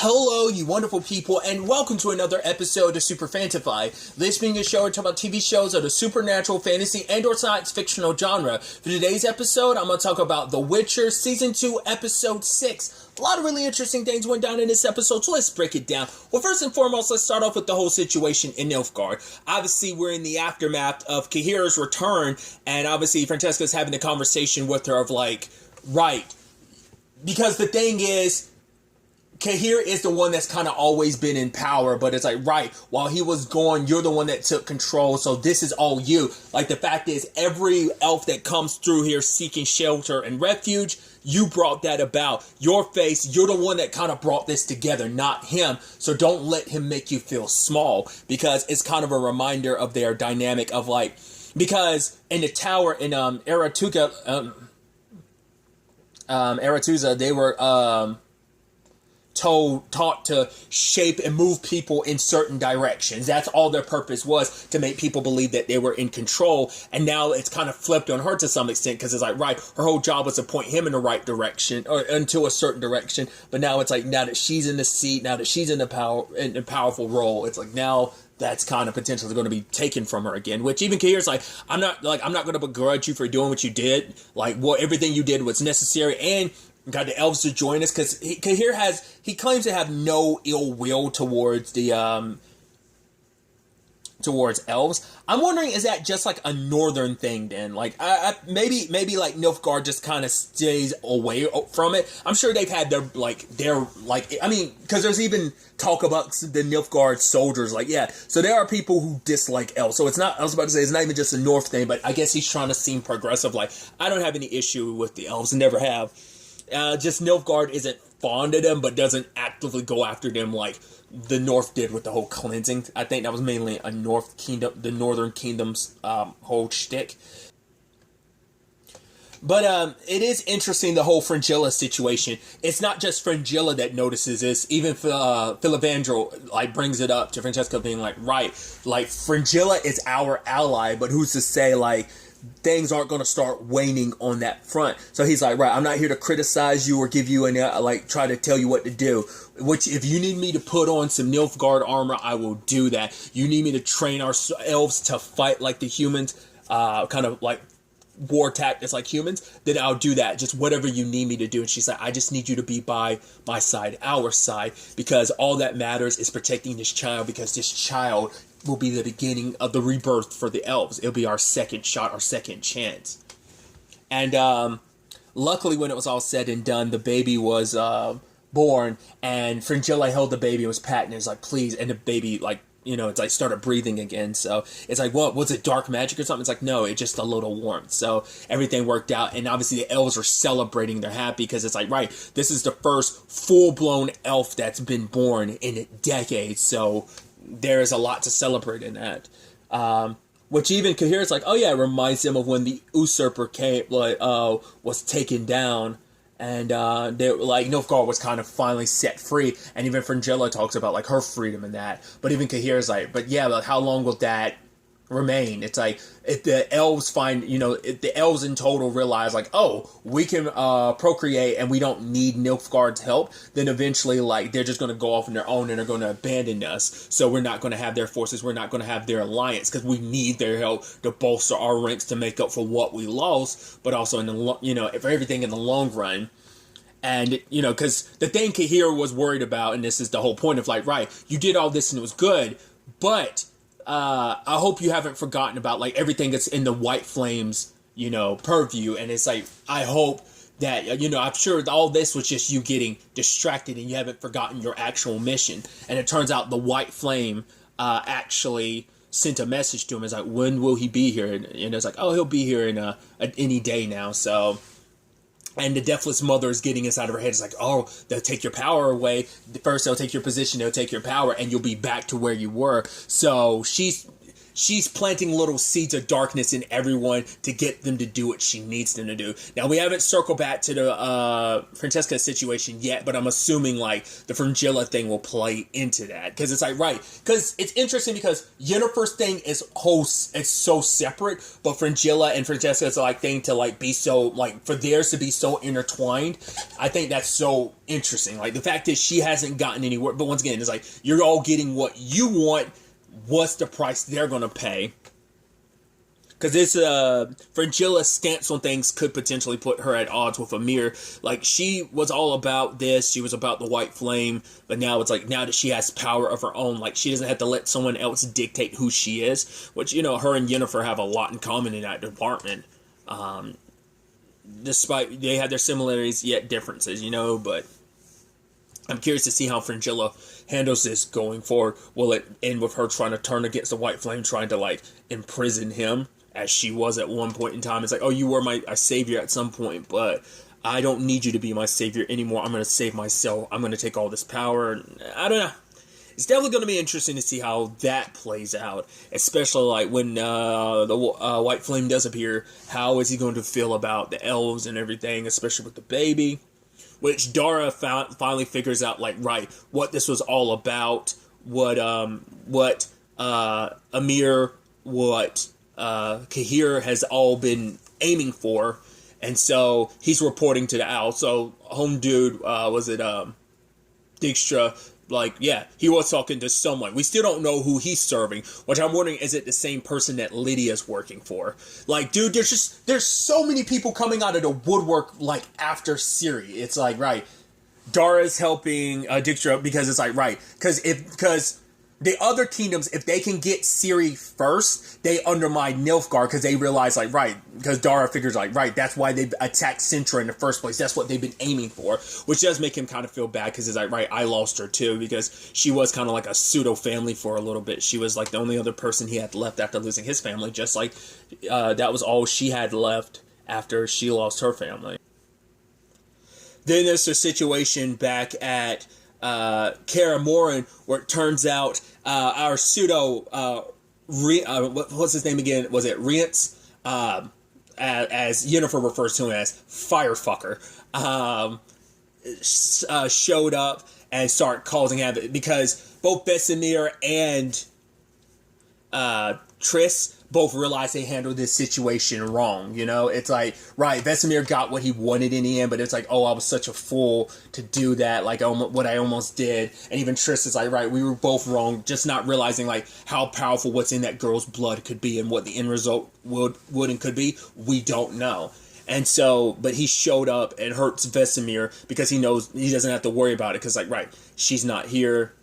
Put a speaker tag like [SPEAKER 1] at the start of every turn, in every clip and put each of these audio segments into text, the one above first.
[SPEAKER 1] Hello, you wonderful people, and welcome to another episode of Super-Fanta-Fi. This being a show where I talk about TV shows of the supernatural, fantasy, and or science fictional genre. For today's episode, I'm going to talk about The Witcher Season 2, Episode 6. A lot of really interesting things went down in this episode, so let's break it down. Well, first and foremost, let's start off with the whole situation in Nilfgaard. Obviously, we're in the aftermath of Cahira's return, and obviously Francesca's having a conversation with her of like, right, because the thing is, Cahir is the one that's kind of always been in power, but it's like, right, while he was gone, you're the one that took control, so this is all you. Like, the fact is, every elf that comes through here seeking shelter and refuge, you brought that about. Your face, you're the one that kind of brought this together, not him. So don't let him make you feel small, because it's kind of a reminder of their dynamic of like, because in the tower in Aretuza, they were taught to shape and move people in certain directions. That's all their purpose was, to make people believe that they were in control. And now it's kind of flipped on her to some extent, because it's like, right, her whole job was to point him in the right direction or into a certain direction. But now it's like, now that she's in the seat, now that she's in the powerful role, it's like now that's kind of potentially going to be taken from her again. Which even Cahir's like, I'm not going to begrudge you for doing what you did. Like, well, everything you did was necessary, and got the elves to join us, because Cahir claims to have no ill will towards the towards elves. I'm wondering, is that just like a northern thing then? Like, maybe like Nilfgaard just kind of stays away from it. I'm sure they've had their I mean, because there's even talk about the Nilfgaard soldiers, like, yeah, so there are people who dislike elves. So it's not, I was about to say, it's not even just a north thing, but I guess he's trying to seem progressive, like, I don't have any issue with the elves and never have. Just Nilfgaard isn't fond of them, but doesn't actively go after them like the North did with the whole cleansing. I think that was mainly the Northern Kingdom's whole shtick. But it is interesting, the whole Fringilla situation. It's not just Fringilla that notices this. Even Filavandrel like brings it up to Francesca, being like, right, like Fringilla is our ally, but who's to say like things aren't going to start waning on that front. So he's like, right, I'm not here to criticize you or give you any, like, try to tell you what to do. Which, if you need me to put on some Nilfgaard armor, I will do that. You need me to train our elves to fight like the humans, kind of like war tactics like humans, then I'll do that. Just whatever you need me to do. And she's like, I just need you to be by my side, our side, because all that matters is protecting this child, because this child will be the beginning of the rebirth for the elves. It'll be our second shot, our second chance. And luckily, when it was all said and done, the baby was born, and Fringilla held the baby and was patting it. It was like, please, and the baby, like, you know, it's like started breathing again. So it's like, what, was it dark magic or something? It's like, no, it's just a little warmth. So everything worked out, and obviously the elves are celebrating. They're happy because it's like, right, this is the first full-blown elf that's been born in decades. So there is a lot to celebrate in that. Which even Cahir's like, oh yeah, it reminds him of when the usurper came, like, was taken down, and they like Nilfgaard was kind of finally set free, and even Fringilla talks about like her freedom in that. But even Cahir's like, but yeah, like how long will that remain? It's like, if the elves find, you know, if the elves in total realize like, oh, we can procreate and we don't need Nilfgaard's help, then eventually like they're just going to go off on their own and they're going to abandon us. So we're not going to have their forces, we're not going to have their alliance, because we need their help to bolster our ranks to make up for what we lost, but also in the, you know, for everything in the long run. And, you know, because the thing Cahir was worried about, and this is the whole point of like, right, you did all this and it was good, but I hope you haven't forgotten about like everything that's in the White Flames, you know, purview. And it's like, I hope that, you know, I'm sure all this was just you getting distracted and you haven't forgotten your actual mission. And it turns out the White Flame actually sent a message to him. It's like, when will he be here? And it's like, oh, he'll be here in any day now. So, and the Deathless Mother is getting inside of her head. It's like, oh, they'll take your power away. First, they'll take your position, they'll take your power, and you'll be back to where you were. So she's she's planting little seeds of darkness in everyone to get them to do what she needs them to do. Now, we haven't circled back to the Francesca situation yet, but I'm assuming like the Fringilla thing will play into that, because it's like, right, because it's interesting because Yennefer's thing is it's so separate, but Fringilla and Francesca's like thing to like be so like for theirs to be so intertwined. I think that's so interesting. Like the fact is she hasn't gotten anywhere, but once again, it's like you're all getting what you want. What's the price they're gonna pay? Because this Fringilla's stance on things could potentially put her at odds with Amir. Like, she was all about this. She was about the white flame. But now it's like, now that she has power of her own, like, she doesn't have to let someone else dictate who she is. Which, you know, her and Yennefer have a lot in common in that department. Despite they have their similarities, yet differences, you know. But I'm curious to see how Fringilla handles this going forward. Will it end with her trying to turn against the white flame, trying to, like, imprison him? As she was at one point in time. It's like, oh, you were my savior at some point, but I don't need you to be my savior anymore. I'm going to save myself. I'm going to take all this power. I don't know. It's definitely going to be interesting to see how that plays out, especially like when the white flame does appear. How is he going to feel about the elves and everything, especially with the baby? Which Dara finally figures out, like, right, what this was all about, what Amir, what Cahir has all been aiming for, and so he's reporting to the owl. So home dude, was it Dijkstra? Like, yeah, he was talking to someone. We still don't know who he's serving, which I'm wondering, is it the same person that Lydia's working for? Like, dude, there's so many people coming out of the woodwork, like, after Ciri. It's like, right, Dara's helping Dijkstra because it's like, right, because the other kingdoms, if they can get Ciri first, they undermine Nilfgaard because they realize, like, right, because Dara figures, like, right, that's why they attacked Sintra in the first place. That's what they've been aiming for, which does make him kind of feel bad because it's like, right, I lost her too, because she was kind of like a pseudo-family for a little bit. She was, like, the only other person he had left after losing his family, just like that was all she had left after she lost her family. Then there's a situation back at Kaer Morhen, where it turns out our what's his name again? Was it Rience? As Yennefer refers to him as Firefucker, showed up and started causing havoc because both Vesemir and Triss both realized they handled this situation wrong. You know, it's like, right, Vesemir got what he wanted in the end, but it's like, oh, I was such a fool to do that, like what I almost did. And even Triss is like, right, we were both wrong, just not realizing like how powerful what's in that girl's blood could be, and what the end result would and could be, we don't know. And so, but he showed up and hurts Vesemir because he knows he doesn't have to worry about it, because like, right, she's not here,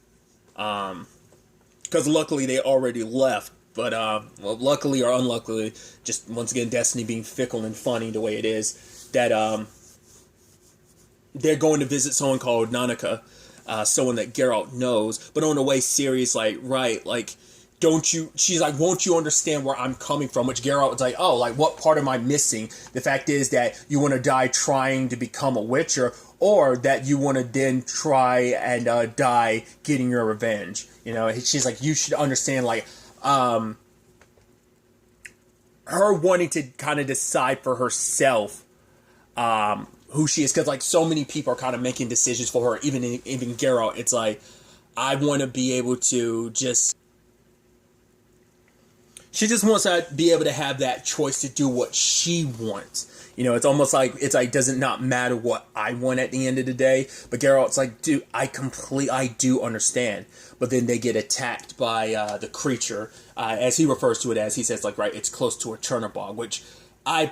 [SPEAKER 1] because luckily they already left. But, well, luckily or unluckily, just once again, Destiny being fickle and funny the way it is, that they're going to visit someone called Nanika, someone that Geralt knows. But on the way, Ciri's like, right, like, she's like, won't you understand where I'm coming from? Which Geralt was like, oh, like, what part am I missing? The fact is that you want to die trying to become a Witcher, or that you want to then try and die getting your revenge. You know, she's like, you should understand, like, her wanting to kind of decide for herself who she is, because like so many people are kind of making decisions for her, even Geralt. It's like, I want to be able to she just wants to be able to have that choice to do what she wants. You know, it's almost like, does it not matter what I want at the end of the day? But Geralt's like, dude, I do understand. But then they get attacked by the creature, as he refers to it as. He says, like, right, it's close to a Chernobog, which I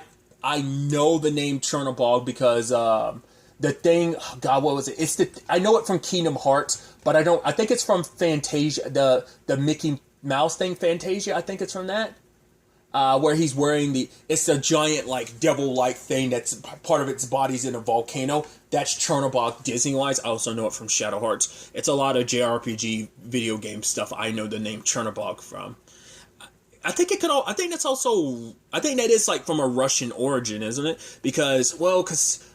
[SPEAKER 1] know the name Chernobog because the thing, oh God, what was it? I know it from Kingdom Hearts, but I think it's from Fantasia, the Mickey Mouse thing, Fantasia, I think it's from that. Where he's wearing it's a giant, like, devil-like thing that's part of its body's in a volcano. That's Chernobog Disney-wise. I also know it from Shadow Hearts. It's a lot of JRPG video game stuff I know the name Chernobog from. I think that is, like, from a Russian origin, isn't it? Because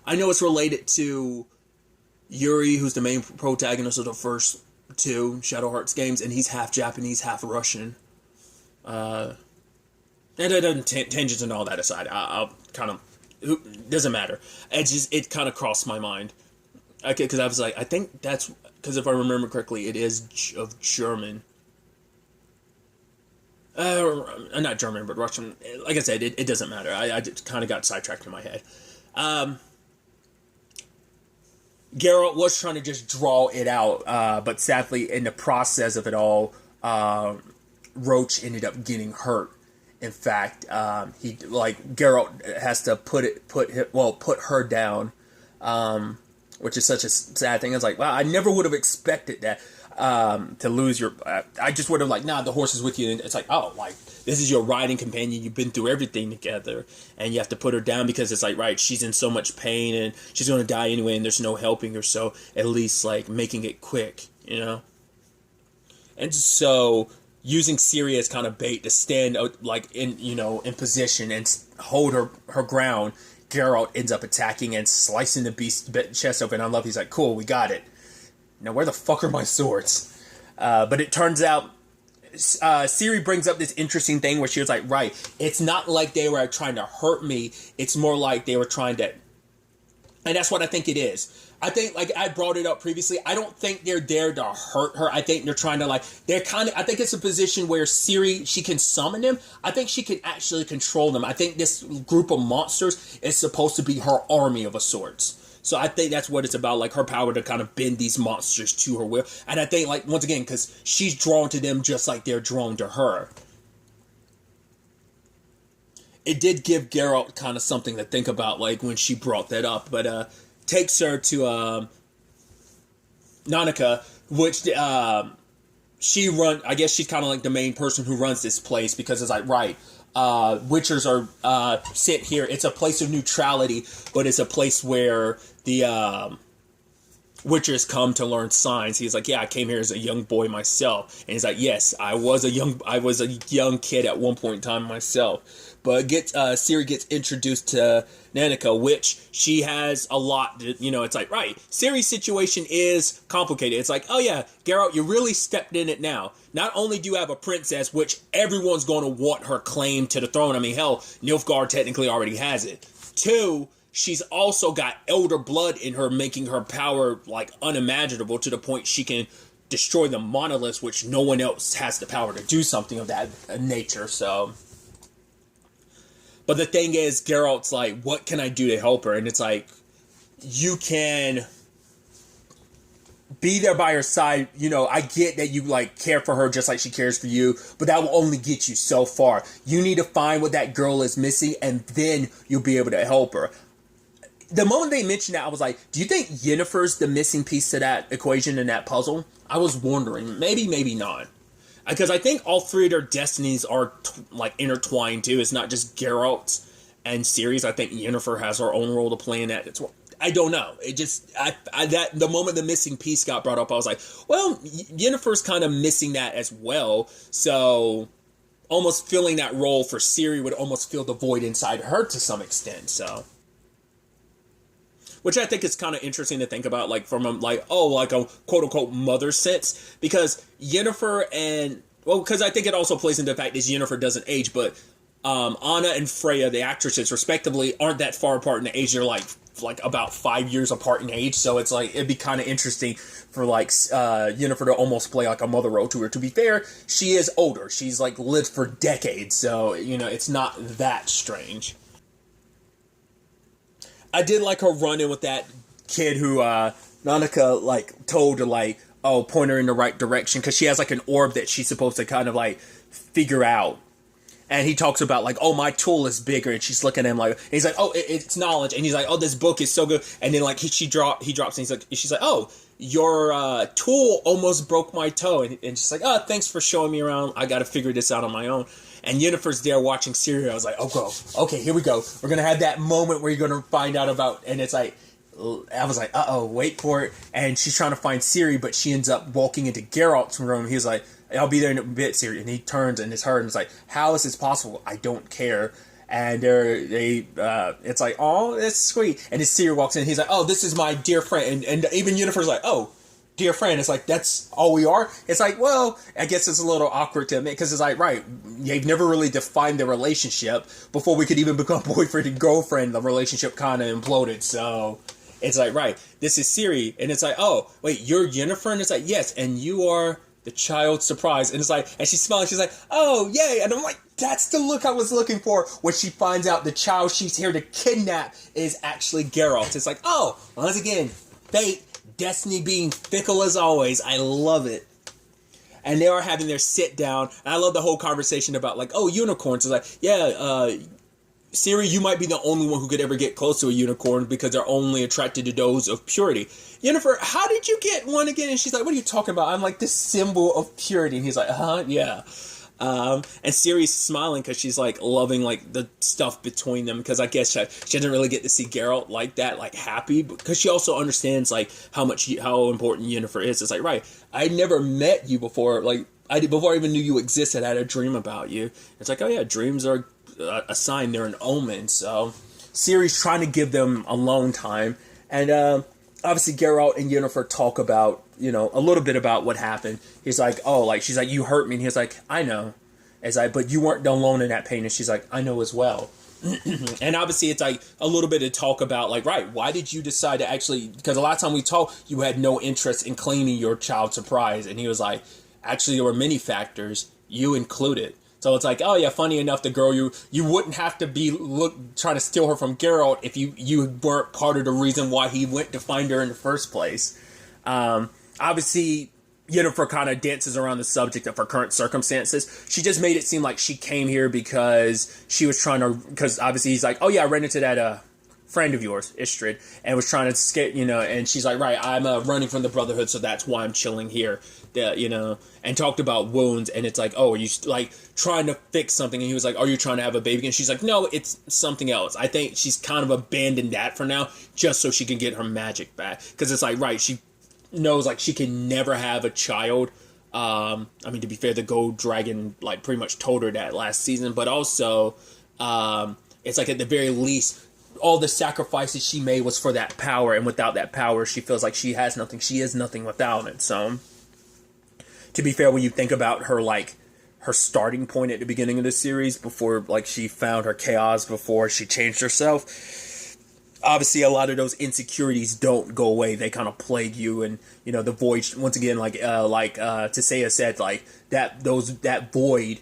[SPEAKER 1] I know it's related to Yuri, who's the main protagonist of the first two Shadow Hearts games, and he's half Japanese, half Russian. And it doesn't tangents and all that aside. I'll kind of doesn't matter. It kind of crossed my mind. Okay, because I was like, I think that's because if I remember correctly, it is of German. Not German, but Russian. Like I said, it doesn't matter. I just kind of got sidetracked in my head. Geralt was trying to just draw it out, but sadly, in the process of it all, Roach ended up getting hurt. In fact, Geralt has to put her down, which is such a sad thing. It's like, wow, I never would have expected that. To lose your, I just would have like, nah, the horse is with you. And it's like, oh, like this is your riding companion. You've been through everything together, and you have to put her down because it's like, right, she's in so much pain and she's going to die anyway, and there's no helping her. So at least like making it quick, you know. And so using Ciri as kind of bait to stand like in position and hold her ground, Geralt ends up attacking and slicing the beast's chest open. I love. He's like, cool, we got it. Now, where the fuck are my swords? But it turns out Ciri brings up this interesting thing where she was like, right, it's not like they were trying to hurt me. It's more like they were trying to... And that's what I think it is. I think, like I brought it up previously, I don't think they're there to hurt her. I think they're trying to, like, I think it's a position where Ciri, she can summon them. I think she can actually control them. I think this group of monsters is supposed to be her army of sorts. So I think that's what it's about, like her power to kind of bend these monsters to her will. And I think, like, once again, because she's drawn to them just like they're drawn to her. It did give Geralt kind of something to think about, like, when she brought that up. But takes her to Nanaka, which I guess she's kind of like the main person who runs this place, because it's like, right, Witchers are sent here. It's a place of neutrality, but it's a place where the Witchers come to learn signs. He's like, yeah, I came here as a young boy myself. And he's like, yes, I was a young kid at one point in time myself. But Ciri gets introduced to Nanaka, which she has a lot to, it's like, right, Ciri's situation is complicated. It's like, oh yeah, Geralt, you really stepped in it now. Not only do you have a princess, which everyone's going to want her claim to the throne. I mean, hell, Nilfgaard technically already has it. 2, she's also got elder blood in her, making her power, like, unimaginable to the point she can destroy the monoliths, which no one else has the power to do something of that nature, so... But the thing is, Geralt's like, what can I do to help her? And it's like, you can be there by her side. I get that you, like, care for her just like she cares for you, but that will only get you so far. You need to find what that girl is missing, and then you'll be able to help her. The moment they mentioned that, I was like, do you think Yennefer's the missing piece to that equation and that puzzle? I was wondering. Maybe, maybe not. Because I think all 3 of their destinies are, intertwined, too. It's not just Geralt and Ciri's. I think Yennefer has her own role to play in that. I don't know. It just... the moment the missing piece got brought up, I was like, well, Yennefer's kind of missing that as well. So, almost filling that role for Ciri would almost fill the void inside her to some extent, so... Which I think is kind of interesting to think about, like, from a, a quote-unquote mother sense. Because Yennefer and... Well, because I think it also plays into the fact that Yennefer doesn't age, but Anna and Freya, the actresses, respectively, aren't that far apart in age. They're, like about 5 years apart in age. So it's, like, it'd be kind of interesting for, Yennefer to almost play, like, a mother role to her. To be fair, she is older. She's, lived for decades. So, it's not that strange. I did like her run-in with that kid who Nanaka told to point her in the right direction, because she has an orb that she's supposed to kind of figure out. And he talks about my tool is bigger, and she's looking at him he's like, oh, it's knowledge, and he's like, oh, this book is so good. And then he drops, and she's like, oh, your tool almost broke my toe, and she's like, oh, thanks for showing me around. I got to figure this out on my own. And Yennefer's there watching Ciri. I was like, okay, here we go. We're going to have that moment where you're going to find out about... And it's I was like, uh-oh, wait for it. And she's trying to find Ciri, but she ends up walking into Geralt's room. He's like, I'll be there in a bit, Ciri. And he turns, and it's her, and it's like, how is this possible? I don't care. And it's like, oh, that's sweet. And his Ciri walks in, and he's like, oh, this is my dear friend. And even Yennefer's like, oh, dear friend. It's like, that's all we are. It's like, well, I guess it's a little awkward to admit, because it's like, right, they've never really defined the relationship. Before we could even become boyfriend and girlfriend, the relationship kind of imploded. So it's like, right, this is Siri, and it's like, oh, wait, you're Jennifer? And it's like, yes, and you are the child surprise. And it's like, and she smiles, she's like, oh, yay. And I'm like, that's the look I was looking for when she finds out the child she's here to kidnap is actually Geralt. It's like, oh, once again, fate, destiny being fickle as always. I love it. And they are having their sit down. And I love the whole conversation about, like, oh, unicorns. It's like, yeah, Siri, you might be the only one who could ever get close to a unicorn because they're only attracted to those of purity. Jennifer, how did you get one again? And she's like, what are you talking about? I'm like the symbol of purity. And he's like, yeah. And Siri's smiling because she's like loving like the stuff between them, because I guess she doesn't really get to see Geralt like that, like happy, because she also understands like how important Jennifer is. It's like, right, I never met you before, like before I even knew you existed. I had a dream about you. It's like, oh yeah, dreams are a sign, they're an omen. So Siri's trying to give them alone time, and obviously Geralt and Yennefer talk about, you know, a little bit about what happened. He's like, oh, like, she's like, you hurt me, and he's like, I know. As I, but you weren't alone in that pain, and she's like, I know as well. And obviously it's like a little bit of talk about like, right, why did you decide to actually, because a lot of time we talked, you had no interest in claiming your child surprise, and he was like, actually there were many factors, you included. So it's like, oh yeah, funny enough, the girl, you wouldn't have to be trying to steal her from Geralt if you weren't part of the reason why he went to find her in the first place. Obviously, Yennefer kind of dances around the subject of her current circumstances. She just made it seem like she came here because she was trying to, because obviously he's like, oh yeah, I ran into that friend of yours, Istrid, and was trying to escape, you know, and she's like, right, I'm running from the Brotherhood, so that's why I'm chilling here, you know, and talked about wounds, and it's like, oh, are you like trying to fix something? And he was like, are you trying to have a baby? And she's like, no, it's something else. I think she's kind of abandoned that for now, just so she can get her magic back, because it's like, right, she knows like she can never have a child. I mean, to be fair, the gold dragon like pretty much told her that last season, but also it's like at the very least all the sacrifices she made was for that power, and without that power she feels like she has nothing. She is nothing without it. So to be fair, when you think about her, like her starting point at the beginning of the series, before like she found her chaos, before she changed herself, obviously a lot of those insecurities don't go away. They kind of plague you, and you know, the void, once again, like Tisea said, like that void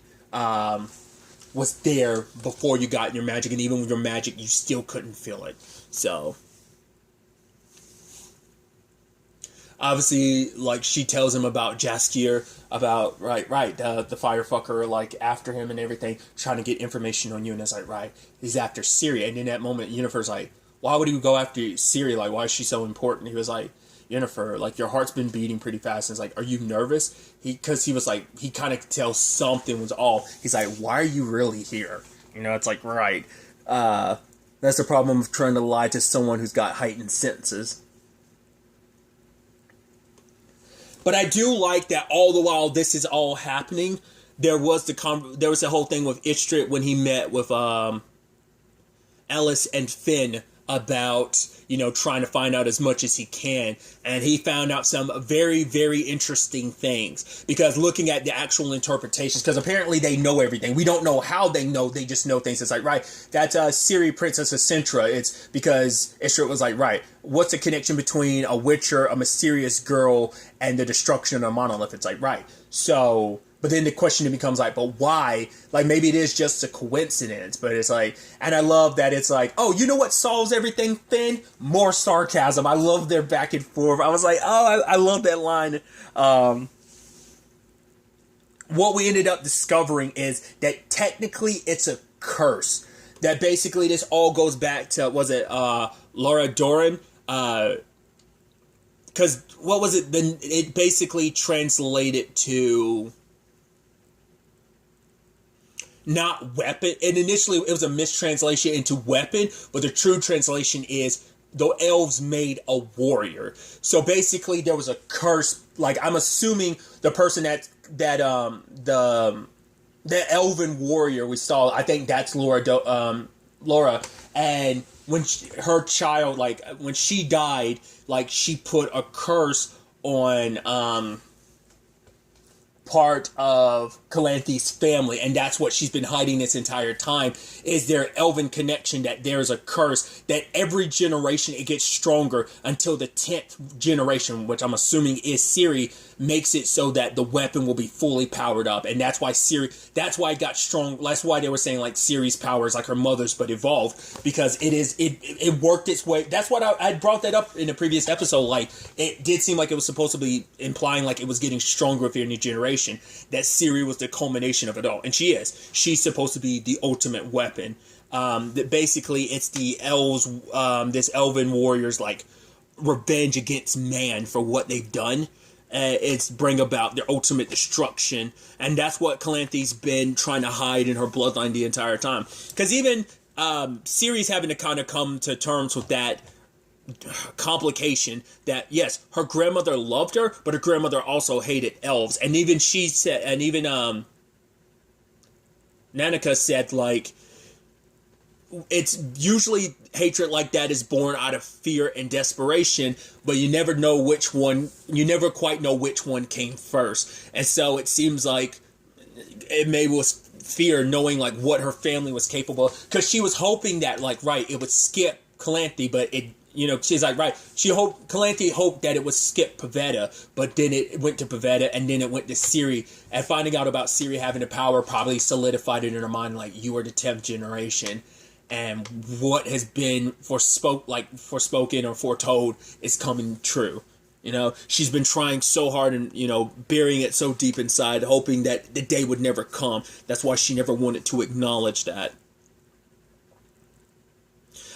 [SPEAKER 1] was there before you got your magic, and even with your magic you still couldn't feel it. So obviously, like, she tells him about Jaskier, about the firefucker, like after him and everything, trying to get information on you, and it's like, right, he's after Ciri. And in that moment Yennefer's like, why would he go after Ciri? Like, why is she so important? He was like, Yennefer, like, your heart's been beating pretty fast. And it's like, are you nervous? Because he was like, he kind of could tell something was off. He's like, why are you really here? You know, it's like, right. That's the problem of trying to lie to someone who's got heightened senses. But I do like that all the while this is all happening, there was the whole thing with Istrid when he met with Ellis and Finn about, you know, trying to find out as much as he can, and he found out some very, very interesting things, because looking at the actual interpretations, because apparently they know everything. We don't know how they know, they just know things. It's like, right, that's Ciri, Princess of Cintra. It's because Istrid was like, right, what's the connection between a Witcher, a mysterious girl, and the destruction of a monolith? It's like, right, so... But then the question becomes like, but why? Like, maybe it is just a coincidence, but it's like, and I love that it's like, oh, you know what solves everything, Finn? More sarcasm. I love their back and forth. I was like, oh, I love that line. What we ended up discovering is that technically it's a curse. That basically this all goes back to, was it Laura Doran? Because what was it? Then it basically translated to... not weapon, and initially it was a mistranslation into weapon, but the true translation is the elves made a warrior. So basically there was a curse, like I'm assuming the person that the elven warrior we saw, I think that's Laura, and when her child, like when she died, like she put a curse on part of Calanthe's family, and that's what she's been hiding this entire time, is their elven connection, that there's a curse, that every generation it gets stronger until the 10th generation, which I'm assuming is Ciri, makes it so that the weapon will be fully powered up. And that's why that's why it got strong. That's why they were saying like Ciri's power is like her mother's but evolved, because it worked its way. That's what I brought that up in the previous episode. Like, it did seem like it was supposed to be implying like it was getting stronger with every generation, that Ciri was the culmination of it all. And she is. She's supposed to be the ultimate weapon. That basically it's the elves, this elven warriors, like, revenge against man for what they've done. It's bring about their ultimate destruction. And that's what Calanthe's been trying to hide in her bloodline the entire time. Because even Ciri's having to kind of come to terms with that complication, that yes, her grandmother loved her, but her grandmother also hated elves. And even she said, and even Nanika said, like, it's usually hatred like that is born out of fear and desperation, but you never quite know which one came first. And so it seems like it maybe was fear, knowing like what her family was capable of, because she was hoping that, like, right, it would skip Calanthe, but it, she's like, right, Calanthe hoped that it would skip Pavetta, but then it went to Pavetta, and then it went to Ciri, and finding out about Ciri having the power probably solidified it in her mind, like, you are the 10th generation. And what has been forspoken or foretold is coming true. She's been trying so hard and, burying it so deep inside, hoping that the day would never come. That's why she never wanted to acknowledge that.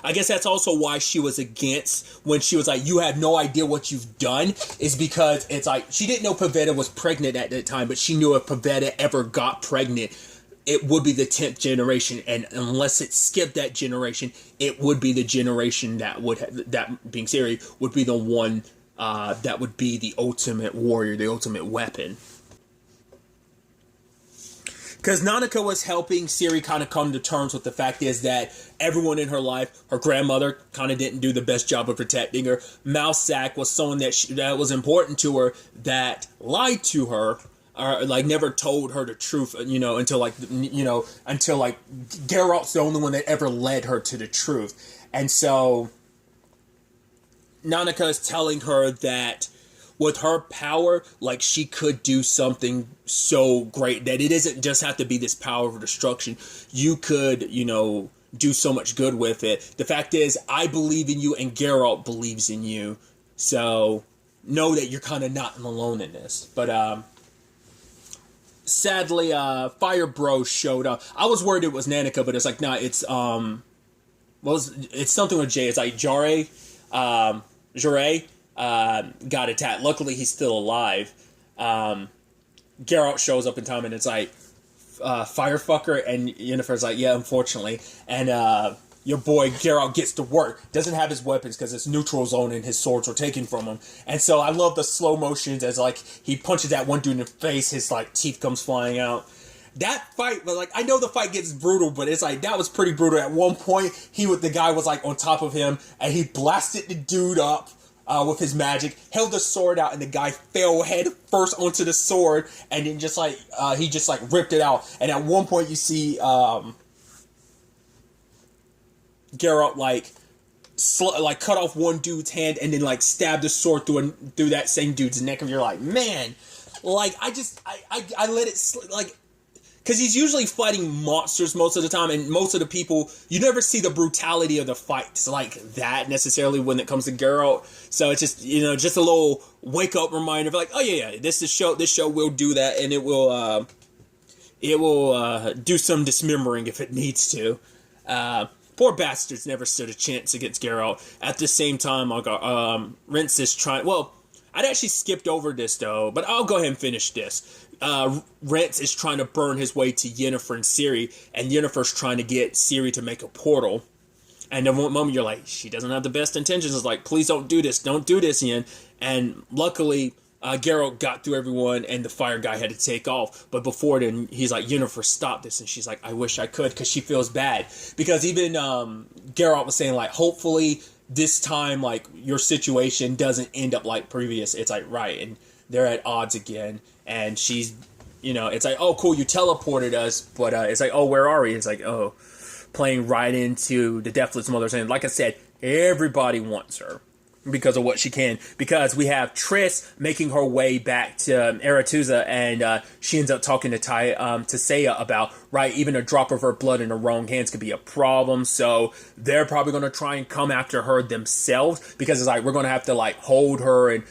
[SPEAKER 1] I guess that's also why she was against, when she was like, you have no idea what you've done, is because it's like, she didn't know Pavetta was pregnant at that time, but she knew if Pavetta ever got pregnant, it would be the 10th generation, and unless it skipped that generation, it would be the generation that being Ciri, would be the one that would be the ultimate warrior, the ultimate weapon. Because Nanika was helping Ciri kind of come to terms with the fact is that everyone in her life, her grandmother kind of didn't do the best job of protecting her. Mousesack was someone that was important to her, that lied to her, or like never told her the truth, until Geralt's the only one that ever led her to the truth. And so Nanika is telling her that with her power, like, she could do something so great, that it doesn't just have to be this power of destruction. You could, do so much good with it. The fact is, I believe in you and Geralt believes in you. So know that you're kind of not alone in this. But, sadly, Fire Bro showed up. I was worried it was Nanika, but it's like, nah, it's something with J. It's like Jarre got attacked. Luckily, he's still alive. Geralt shows up in time, and it's like, Firefucker, and Yennefer's like, yeah, unfortunately. And your boy Geralt gets to work. Doesn't have his weapons because it's neutral zone and his swords were taken from him. And so I love the slow motions as, like, he punches that one dude in the face, his, like, teeth comes flying out. That fight, but, like, I know the fight gets brutal, but it's like, that was pretty brutal. At one point, the guy was, like, on top of him, and he blasted the dude up with his magic, held the sword out, and the guy fell head first onto the sword, and then just, like, he just, like, ripped it out. And at one point, you see, Geralt, like cut off one dude's hand and then, like, stab the sword through that same dude's neck, and you're like, man, like, I let it, like, because he's usually fighting monsters most of the time, and most of the people, you never see the brutality of the fights like that necessarily when it comes to Geralt. So it's just, just a little wake-up reminder of, like, oh yeah, this show will do that, and it will do some dismembering if it needs to. Poor bastards never stood a chance against Geralt. At the same time, Rentz is trying... Well, I'd actually skipped over this, though, but I'll go ahead and finish this. Rentz is trying to burn his way to Yennefer and Ciri, and Yennefer's trying to get Ciri to make a portal. And then one moment you're like, she doesn't have the best intentions. It's like, please don't do this, Yen. And luckily, Geralt got through everyone, and the fire guy had to take off. But before then, he's like, Yennefer, stop this. And she's like, I wish I could, because she feels bad. Because even Geralt was saying, like, hopefully this time, like, your situation doesn't end up like previous. It's like, right, and they're at odds again, and she's, it's like, oh, cool, you teleported us, but it's like, oh, where are we? It's like, oh, playing right into the Deathless Mother's hand. Like I said, everybody wants her because of what she can. Because we have Triss making her way back to Aretuza, and she ends up talking to Seiya about, right, even a drop of her blood in the wrong hands could be a problem. So they're probably going to try and come after her themselves, because it's like, we're going to have to, like, hold her and,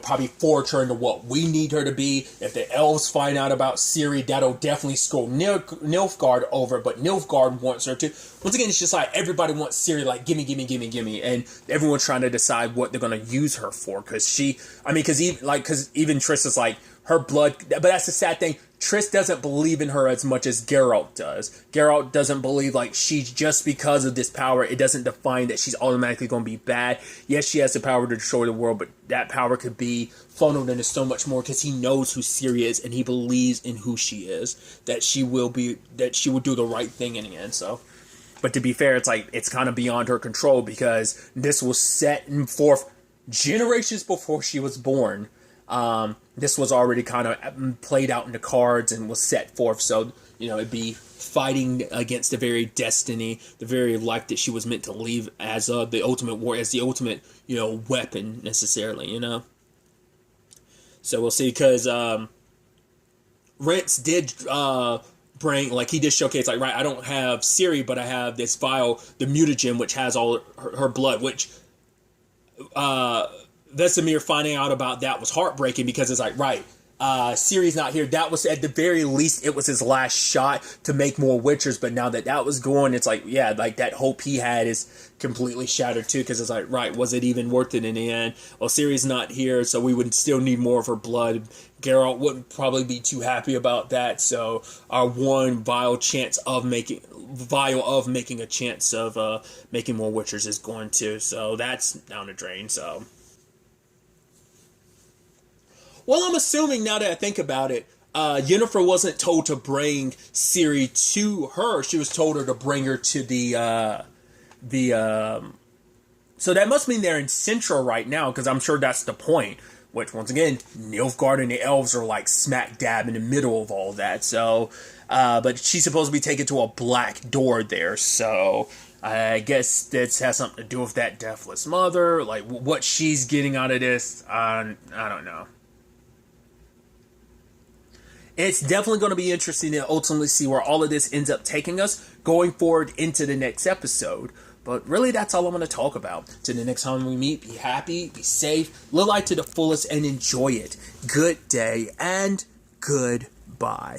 [SPEAKER 1] probably forge her into what we need her to be. If the elves find out about Ciri, that'll definitely scroll Nilfgaard over, but Nilfgaard wants her to. Once again, it's just like, everybody wants Ciri, like, gimme, gimme, gimme, gimme, and everyone's trying to decide what they're going to use her for, because even Triss is like, her blood, but that's the sad thing, Triss doesn't believe in her as much as Geralt does. Geralt doesn't believe, like, she's just because of this power, it doesn't define that she's automatically going to be bad. Yes, she has the power to destroy the world, but that power could be funneled into so much more, because he knows who Ciri is, and he believes in who she is, that she will do the right thing in the end, so. But to be fair, it's like, it's kind of beyond her control, because this was set forth generations before she was born. This was already kind of played out in the cards and was set forth, so, it'd be fighting against the very destiny, the very life that she was meant to leave as the ultimate war, as the ultimate, weapon, necessarily, So we'll see, because Rents did bring, like, he did showcase, like, right, I don't have Ciri, but I have this vial, the mutagen, which has all her blood, which Vesemir finding out about that was heartbreaking, because it's like, right, Ciri's not here. That was, at the very least, it was his last shot to make more Witchers, but now that was gone, it's like, yeah, like, that hope he had is completely shattered too, because it's like, right, was it even worth it in the end? Well, Ciri's not here, so we would still need more of her blood. Geralt wouldn't probably be too happy about that, so our one vial of making a chance of making more Witchers is going to, so that's down the drain, so. Well, I'm assuming, now that I think about it, Yennefer wasn't told to bring Ciri to her. She was told her to bring her to so that must mean they're in Central right now, because I'm sure that's the point. Which, once again, Nilfgaard and the elves are, like, smack dab in the middle of all that. So, but she's supposed to be taken to a black door there. So, I guess this has something to do with that Deathless Mother. Like, what she's getting out of this, I don't know. It's definitely going to be interesting to ultimately see where all of this ends up taking us going forward into the next episode. But really, that's all I'm going to talk about. Till the next time we meet, be happy, be safe, live life to the fullest, and enjoy it. Good day, and goodbye.